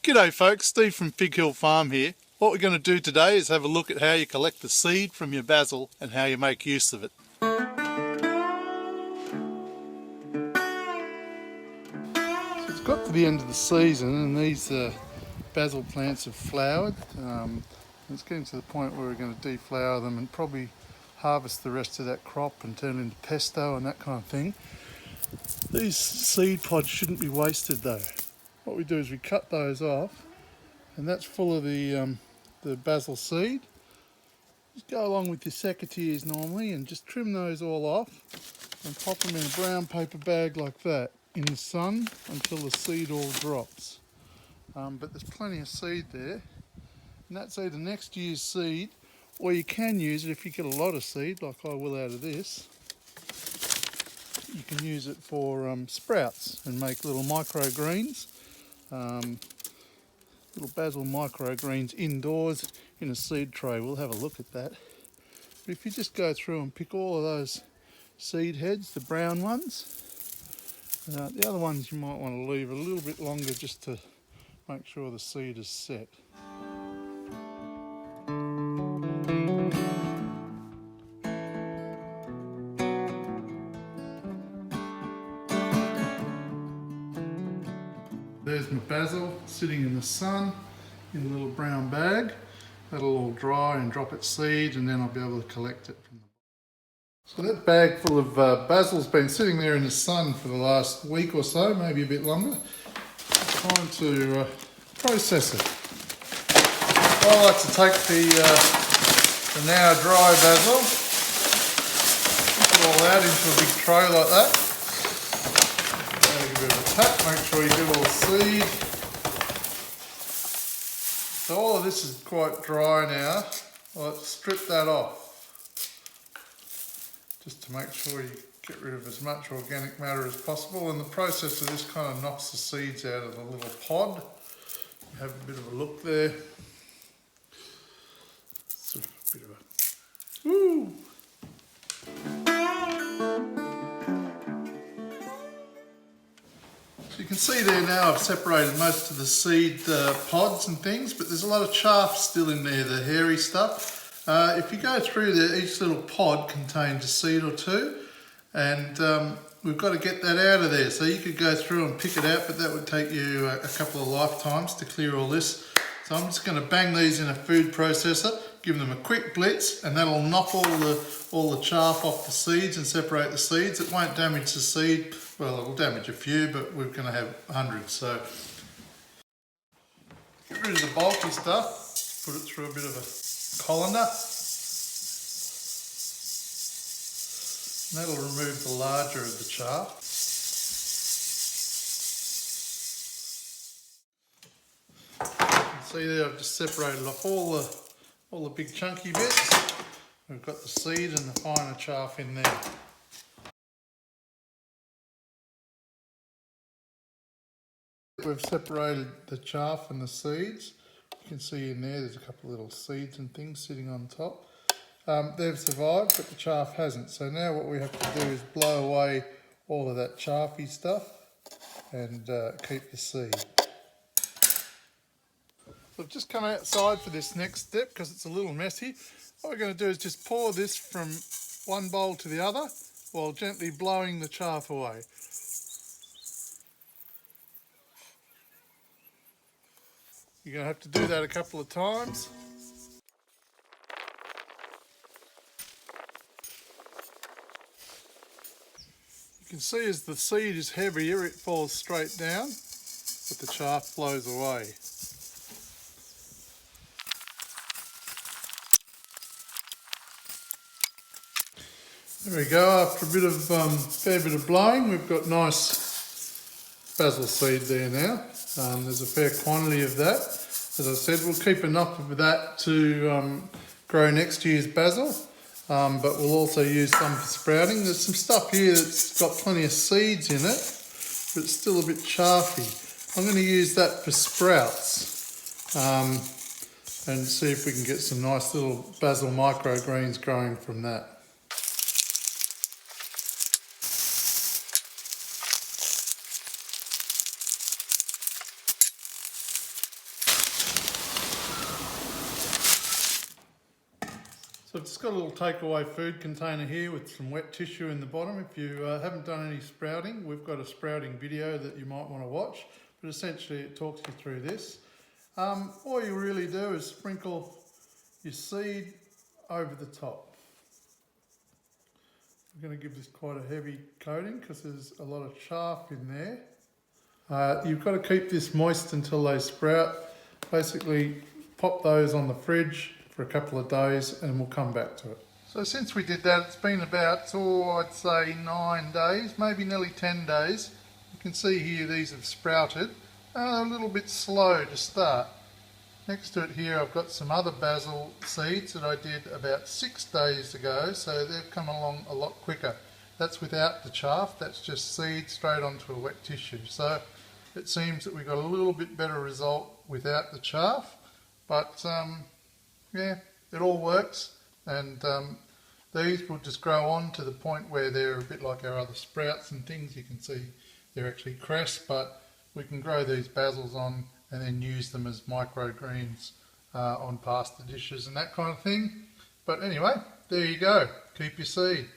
G'day folks, Steve from Fig Hill Farm here. What we're going to do today is have a look at how you collect the seed from your basil and how you make use of it. So it's got to the end of the season and these basil plants have flowered. It's getting to the point where we're going to deflower them and probably harvest the rest of that crop and turn it into pesto and that kind of thing. These seed pods shouldn't be wasted though. What we do is we cut those off, and that's full of the basil seed. Just go along with your secateurs normally and just trim those all off and pop them in a brown paper bag like that in the sun until the seed all drops. But there's plenty of seed there, and that's either next year's seed, or you can use it if you get a lot of seed like I will out of this. You can use it for sprouts and make little microgreens. Little basil microgreens indoors in a seed tray. We'll have a look at that. But if you just go through and pick all of those seed heads, the brown ones, the other ones you might want to leave a little bit longer just to make sure the seed is set. There's my basil sitting in the sun in a little brown bag. That'll all dry and drop its seed, and then I'll be able to collect it from the. So that bag full of basil's been sitting there in the sun for the last week or so, maybe a bit longer. It's time to process it. I like to take the now dry basil, put it all out into a big tray like that. Give it a bit of a tap, make sure you get all the seed. So all of this is quite dry now. I'll strip that off just to make sure you get rid of as much organic matter as possible. And the process of this kind of knocks the seeds out of the little pod. Have a bit of a look there. Sort of a bit of a woo. You can see there now I've separated most of the seed pods and things, but there's a lot of chaff still in there, the hairy stuff. If you go through there, each little pod contains a seed or two, and we've got to get that out of there. So you could go through and pick it out, but that would take you a couple of lifetimes to clear all this. So I'm just going to bang these in a food processor, give them a quick blitz, and that'll knock all the chaff off the seeds and separate the seeds. It won't damage the seed. Well, it will damage a few, but we're going to have hundreds. So get rid of the bulky stuff, put it through a bit of a colander. And that'll remove the larger of the chaff. See there, I've just separated off all the big chunky bits. We've got the seed and the finer chaff in there. We've separated the chaff and the seeds. You can see in there's a couple of little seeds and things sitting on top. They've survived, but the chaff hasn't. So now what we have to do is blow away all of that chaffy stuff and keep the seed. So I've just come outside for this next step because it's a little messy. What we're going to do is just pour this from one bowl to the other while gently blowing the chaff away. You're going to have to do that a couple of times. You can see as the seed is heavier, it falls straight down, but the chaff blows away. There we go, after a bit of fair bit of blowing, we've got nice basil seed there now. There's a fair quantity of that. As I said, we'll keep enough of that to grow next year's basil, but we'll also use some for sprouting. There's some stuff here that's got plenty of seeds in it, but it's still a bit chaffy. I'm going to use that for sprouts and see if we can get some nice little basil microgreens growing from that. So I've just got a little takeaway food container here with some wet tissue in the bottom. If you haven't done any sprouting, we've got a sprouting video that you might want to watch, but essentially it talks you through this. All you really do is sprinkle your seed over the top. I'm going to give this quite a heavy coating because there's a lot of chaff in there. You've got to keep this moist until they sprout. Basically pop those on the fridge for a couple of days and we'll come back to it. So since we did that, it's been about, I'd say 9 days, maybe nearly 10 days. You can see here these have sprouted. A little bit slow to start. Next to it here I've got some other basil seeds that I did about 6 days ago, so they've come along a lot quicker. That's without the chaff, that's just seed straight onto a wet tissue. So it seems that we got a little bit better result without the chaff, but yeah, it all works, and these will just grow on to the point where they're a bit like our other sprouts and things. You can see they're actually cress, but we can grow these basils on and then use them as microgreens on pasta dishes and that kind of thing. But anyway, there you go. Keep your seed.